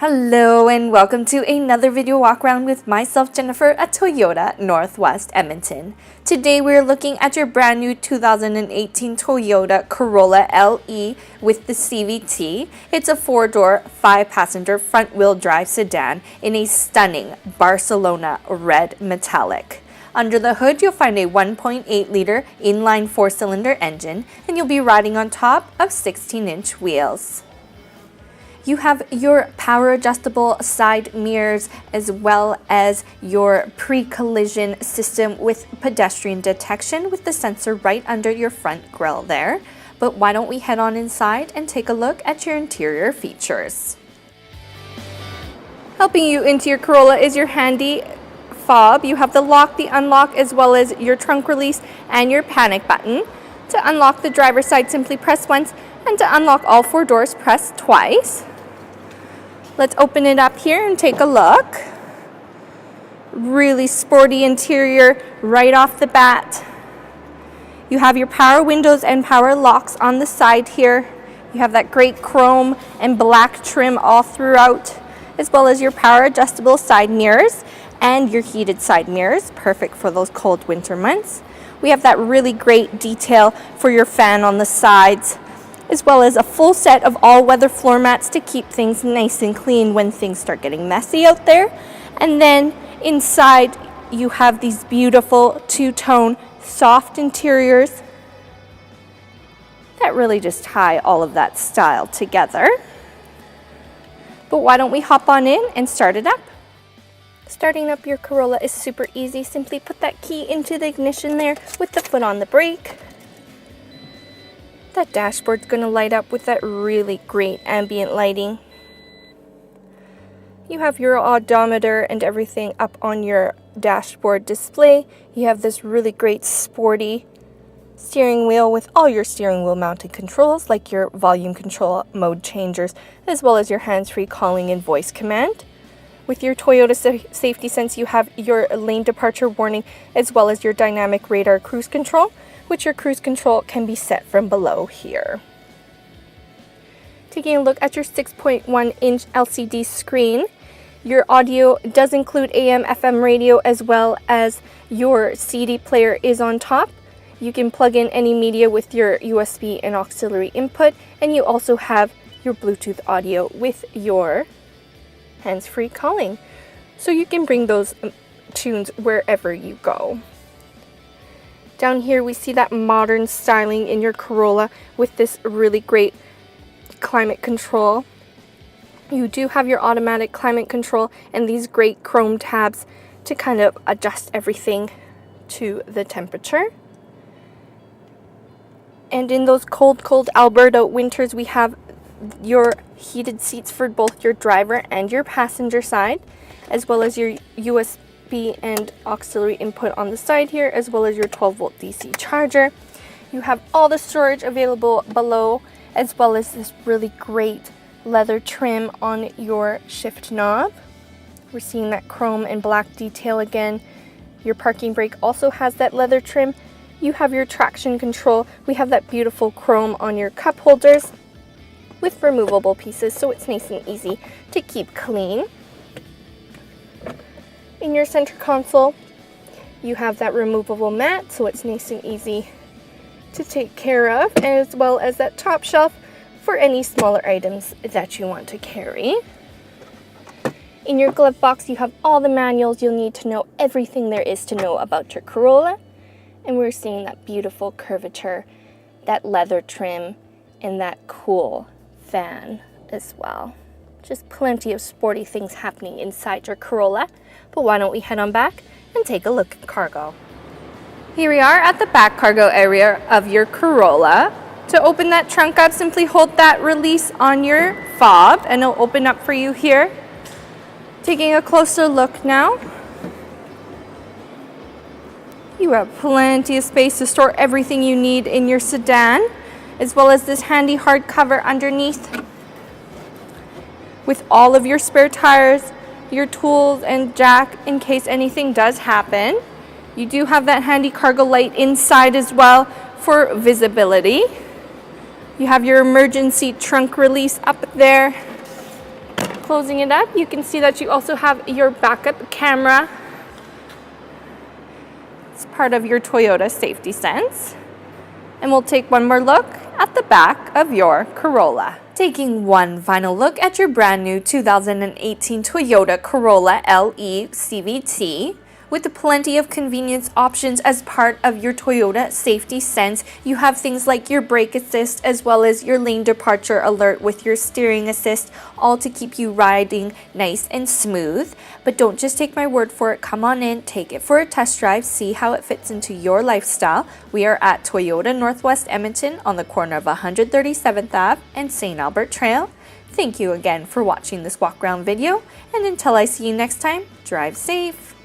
Hello and welcome to another video walk around with myself, Jennifer, at Toyota Northwest Edmonton. Today we're looking at your brand new 2018 Toyota Corolla LE with the CVT. It's a 4-door, 5-passenger front-wheel drive sedan in a stunning Barcelona red metallic. Under the hood, you'll find a 1.8-liter inline 4-cylinder engine, and you'll be riding on top of 16-inch wheels. You have your power adjustable side mirrors as well as your pre-collision system with pedestrian detection with the sensor right under your front grille there. But why don't we head on inside and take a look at your interior features. Helping you into your Corolla is your handy fob. You have the lock, the unlock, as well as your trunk release and your panic button. To unlock the driver's side, simply press once, and to unlock all 4 doors, press twice. Let's open it up here and take a look. Really sporty interior right off the bat. You have your power windows and power locks on the side here. You have that great chrome and black trim all throughout, as well as your power adjustable side mirrors and your heated side mirrors, perfect for those cold winter months. We have that really great detail for your fan on the sides, as well as a full set of all-weather floor mats to keep things nice and clean when things start getting messy out there. And then inside you have these beautiful two-tone soft interiors that really just tie all of that style together. But why don't we hop on in and start it up? Starting up your Corolla is super easy. Simply put that key into the ignition there with the foot on the brake. That dashboard's going to light up with that really great ambient lighting. You have your odometer and everything up on your dashboard display. You have this really great sporty steering wheel with all your steering wheel mounted controls like your volume control, mode changers, as well as your hands-free calling and voice command. With your Toyota Safety Sense, you have your lane departure warning as well as your dynamic radar cruise control, which your cruise control can be set from below here. Taking a look at your 6.1-inch LCD screen, your audio does include AM/FM radio as well as your CD player is on top. You can plug in any media with your USB and auxiliary input, and you also have your Bluetooth audio with your hands-free calling, so you can bring those tunes wherever you go. Down here we see that modern styling in your Corolla with this really great climate control. You do have your automatic climate control and these great chrome tabs to kind of adjust everything to the temperature. And in those cold Alberta winters, we have your heated seats for both your driver and your passenger side, as well as your USB and auxiliary input on the side here, as well as your 12-volt DC charger. You have all the storage available below, as well as this really great leather trim on your shift knob. We're seeing that chrome and black detail again. Your parking brake also has that leather trim. You have your traction control. We have that beautiful chrome on your cup holders with removable pieces, so it's nice and easy to keep clean. In your center console, you have that removable mat, so it's nice and easy to take care of, as well as that top shelf for any smaller items that you want to carry. In your glove box, you have all the manuals you'll need to know everything there is to know about your Corolla. And we're seeing that beautiful curvature, that leather trim, and that cool fan as well. Just plenty of sporty things happening inside your Corolla. But why don't we head on back and take a look at cargo. Here we are at the back cargo area of your Corolla. To open that trunk up, simply hold that release on your fob and it'll open up for you here. Taking a closer look now. You have plenty of space to store everything you need in your sedan, as well as this handy hard cover underneath with all of your spare tires, your tools and jack in case anything does happen. You do have that handy cargo light inside as well for visibility. You have your emergency trunk release up there. closing it up, you can see that you also have your backup camera. It's part of your Toyota Safety Sense. And we'll take one more look at the back of your Corolla. Taking one final look at your brand new 2018 Toyota Corolla LE CVT. With plenty of convenience options as part of your Toyota Safety Sense, you have things like your brake assist as well as your lane departure alert with your steering assist, all to keep you riding nice and smooth. But don't just take my word for it. Come on in, take it for a test drive, see how it fits into your lifestyle. We are at Toyota Northwest Edmonton on the corner of 137th Ave and St. Albert Trail. Thank you again for watching this walk around video, and until I see you next time, drive safe.